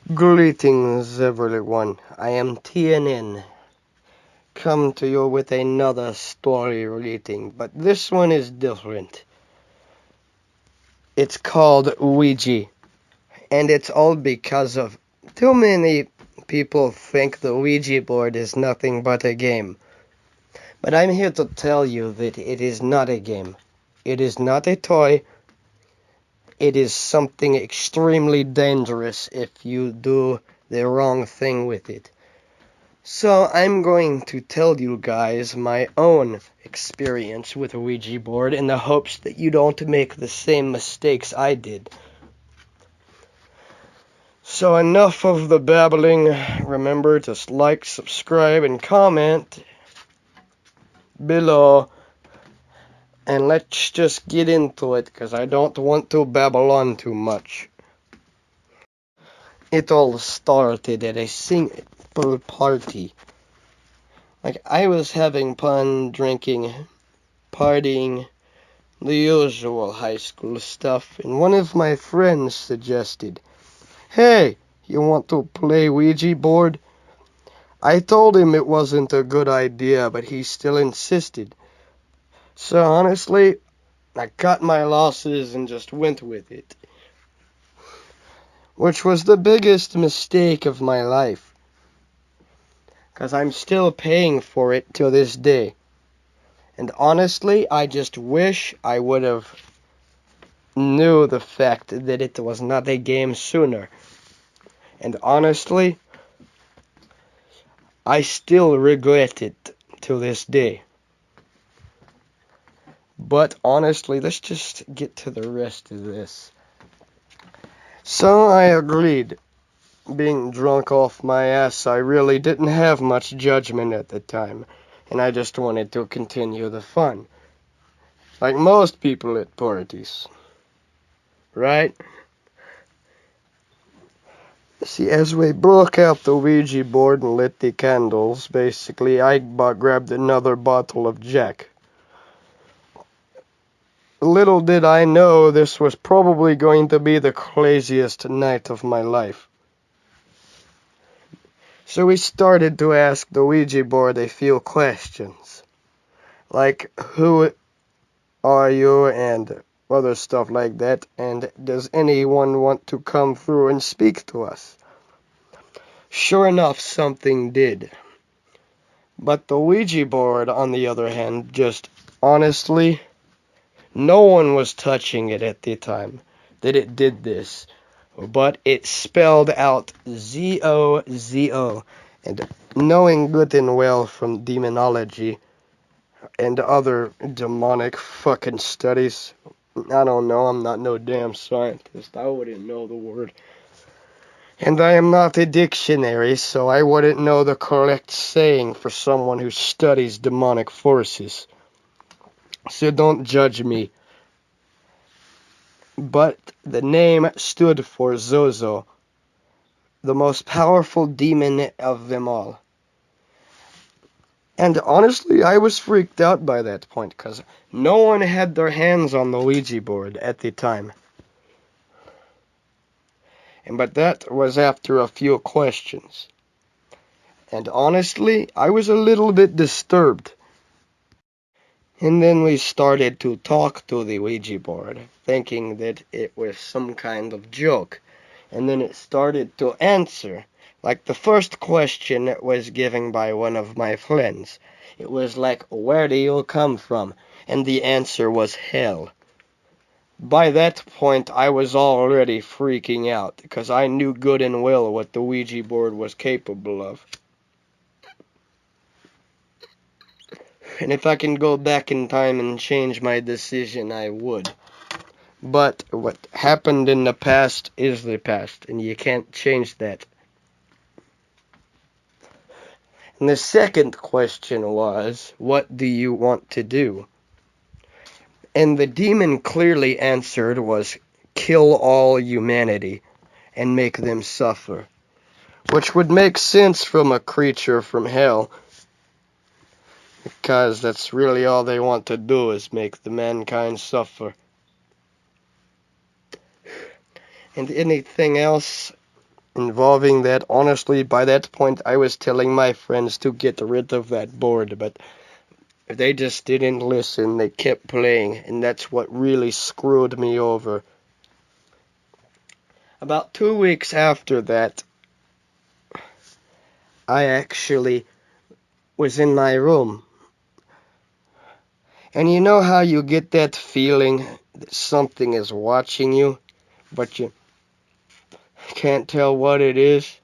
Greetings everyone, I am TNN, come to you with another story reading, but this one is different. It's called Ouija, and it's all because of too many people think the Ouija board is nothing but a game. But I'm here to tell you that it is not a game. It is not a toy. It is something extremely dangerous if you do the wrong thing with it. So I'm going to tell you guys my own experience with a Ouija board in the hopes that you don't make the same mistakes I did. So enough of the babbling. Remember to like, subscribe, and comment below. And let's just get into it, because I don't want to babble on too much. It all started at a simple party. I was having fun, drinking, partying, the usual high school stuff, and one of my friends suggested, "Hey, you want to play Ouija board?" I told him it wasn't a good idea, but he still insisted. So honestly, I cut my losses and just went with it. Which was the biggest mistake of my life, 'cause I'm still paying for it till this day. And honestly, I just wish I would have knew the fact that it was not a game sooner. And honestly, I still regret it to this day. But honestly, let's just get to the rest of this. So I agreed. Being drunk off my ass, I really didn't have much judgment at the time, and I just wanted to continue the fun. Like most people at parties. Right? See, as we broke out the Ouija board and lit the candles, basically, I grabbed another bottle of Jack. Little did I know this was probably going to be the craziest night of my life. So we started to ask the Ouija board a few questions. Like, who are you, and other stuff like that, and does anyone want to come through and speak to us? Sure enough, something did. But the Ouija board, on the other hand, just honestly, no one was touching it at the time that it did this. But it spelled out Z-O-Z-O. And knowing good and well from demonology and other demonic fucking studies, I don't know, I'm not no damn scientist, I wouldn't know the word. And I am not a dictionary, so I wouldn't know the correct saying for someone who studies demonic forces. So don't judge me. But the name stood for Zozo, the most powerful demon of them all. And honestly, I was freaked out by that point, because no one had their hands on the Ouija board at the time. But that was after a few questions. And honestly, I was a little bit disturbed. And then we started to talk to the Ouija board, thinking that it was some kind of joke. And then it started to answer. Like the first question was given by one of my friends. It was like, "Where do you come from?" And the answer was hell. By that point, I was already freaking out, because I knew good and well what the Ouija board was capable of. And if I can go back in time and change my decision, I would. But what happened in the past is the past, and you can't change that. And the second question was, what do you want to do? And the demon clearly answered was, kill all humanity and make them suffer. Which would make sense from a creature from hell, because that's really all they want to do, is make the mankind suffer. And anything else involving that. Honestly, by that point, I was telling my friends to get rid of that board, but they just didn't listen. They kept playing, and that's what really screwed me over. About 2 weeks after that, I actually was in my room. And you know how you get that feeling that something is watching you, but you can't tell what it is,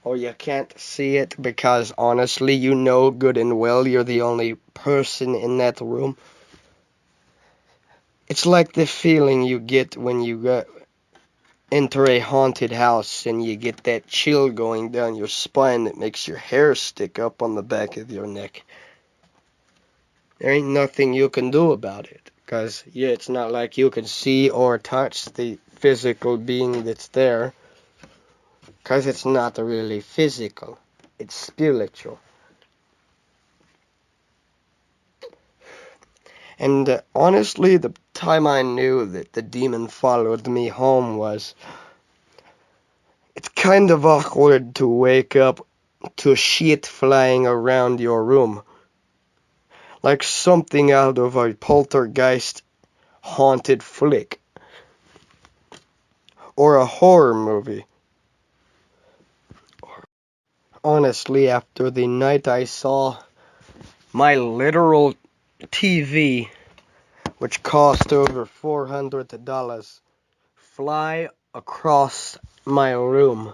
or you can't see it because honestly you know good and well you're the only person in that room? It's like the feeling you get when you enter a haunted house and you get that chill going down your spine that makes your hair stick up on the back of your neck. There ain't nothing you can do about it, because, yeah, it's not like you can see or touch the physical being that's there, because it's not really physical, it's spiritual. And honestly, the time I knew that the demon followed me home was, it's kind of awkward to wake up to shit flying around your room, like something out of a poltergeist haunted flick, or a horror movie. Honestly, after the night I saw my literal TV, which cost over $400, fly across my room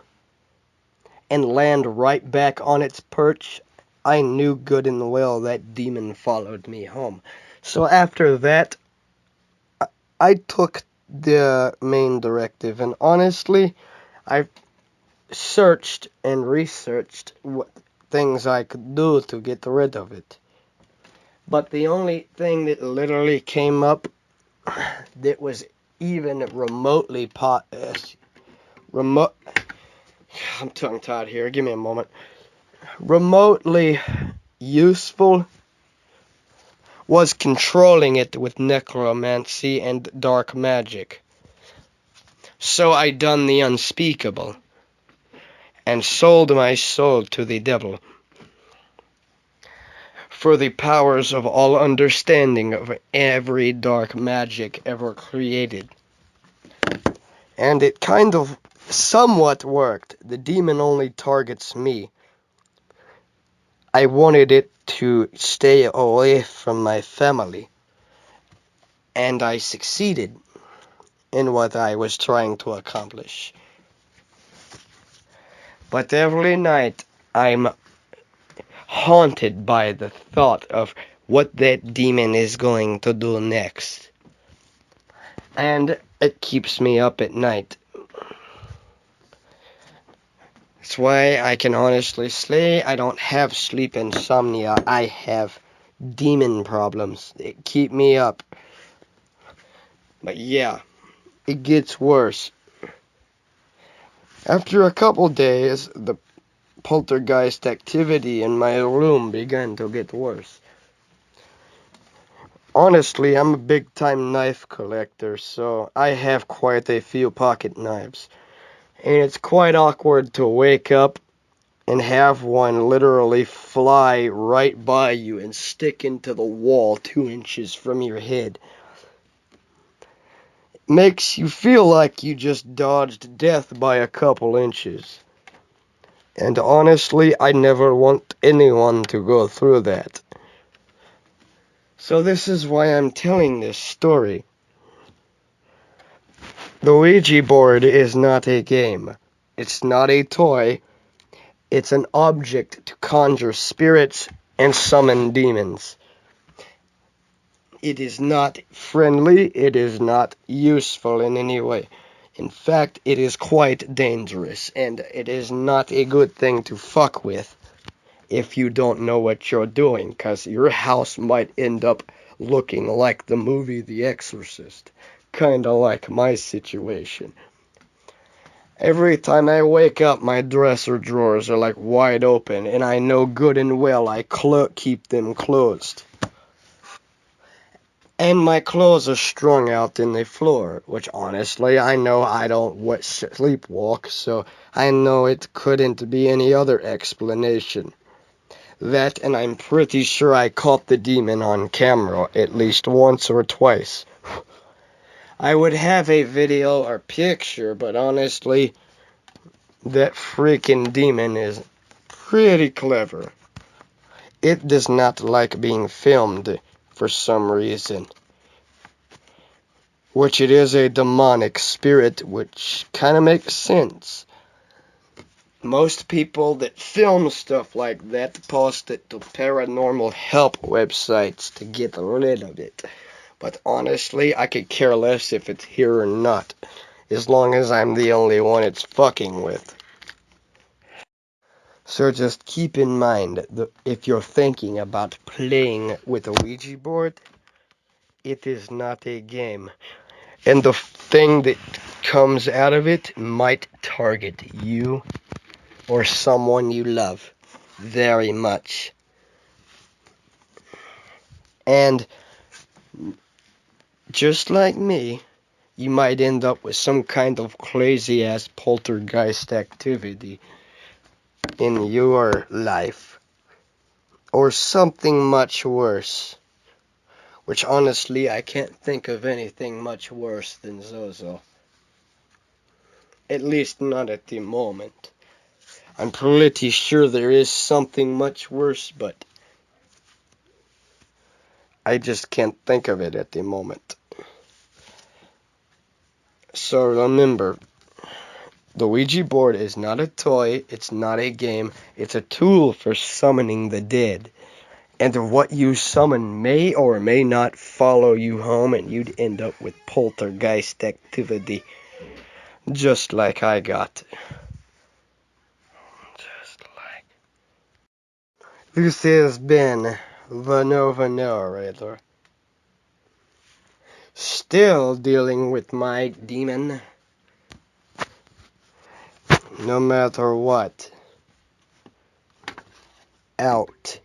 and land right back on its perch, I knew good and well that demon followed me home. So after that, I took the main directive, and honestly, I searched and researched what things I could do to get rid of it. But the only thing that literally came up that was even remotely remote. I'm tongue-tied here. Give me a moment. Remotely useful was controlling it with necromancy and dark magic. So I done the unspeakable and sold my soul to the devil for the powers of all understanding of every dark magic ever created. And it kind of somewhat worked. The demon only targets me. I wanted it to stay away from my family, and I succeeded in what I was trying to accomplish. But every night I'm haunted by the thought of what that demon is going to do next. And it keeps me up at night. That's why I can honestly say I don't have sleep insomnia. I have demon problems. They keep me up. But yeah, it gets worse. After a couple days, the poltergeist activity in my room began to get worse. Honestly, I'm a big-time knife collector, so I have quite a few pocket knives. And it's quite awkward to wake up and have one literally fly right by you and stick into the wall 2 inches from your head. It makes you feel like you just dodged death by a couple inches. And honestly, I never want anyone to go through that. So this is why I'm telling this story. The Ouija board is not a game. It's not a toy. It's an object to conjure spirits and summon demons. It is not friendly. It is not useful in any way. In fact, it is quite dangerous, and it is not a good thing to fuck with if you don't know what you're doing, because your house might end up looking like the movie The Exorcist. Kinda like my situation. Every time I wake up, my dresser drawers are like wide open, and I know good and well I keep them closed. And my clothes are strung out in the floor, which honestly I know I don't sleepwalk, so I know it couldn't be any other explanation. That, and I'm pretty sure I caught the demon on camera at least once or twice. I would have a video or picture, but honestly, that freaking demon is pretty clever. It does not like being filmed for some reason. Which it is a demonic spirit, which kind of makes sense. Most people that film stuff like that post it to paranormal help websites to get rid of it. But honestly, I could care less if it's here or not, as long as I'm the only one it's fucking with. So just keep in mind that if you're thinking about playing with a Ouija board, it is not a game. And the thing that comes out of it might target you or someone you love very much. And just like me, you might end up with some kind of crazy ass poltergeist activity in your life. Or something much worse. Which honestly, I can't think of anything much worse than Zozo. At least not at the moment. I'm pretty sure there is something much worse, but I just can't think of it at the moment. So remember, the Ouija board is not a toy, it's not a game, it's a tool for summoning the dead. And what you summon may or may not follow you home, and you'd end up with poltergeist activity, just like I got. Just like. This has been the Nova Narrator. Still dealing with my demon. No matter what. Out.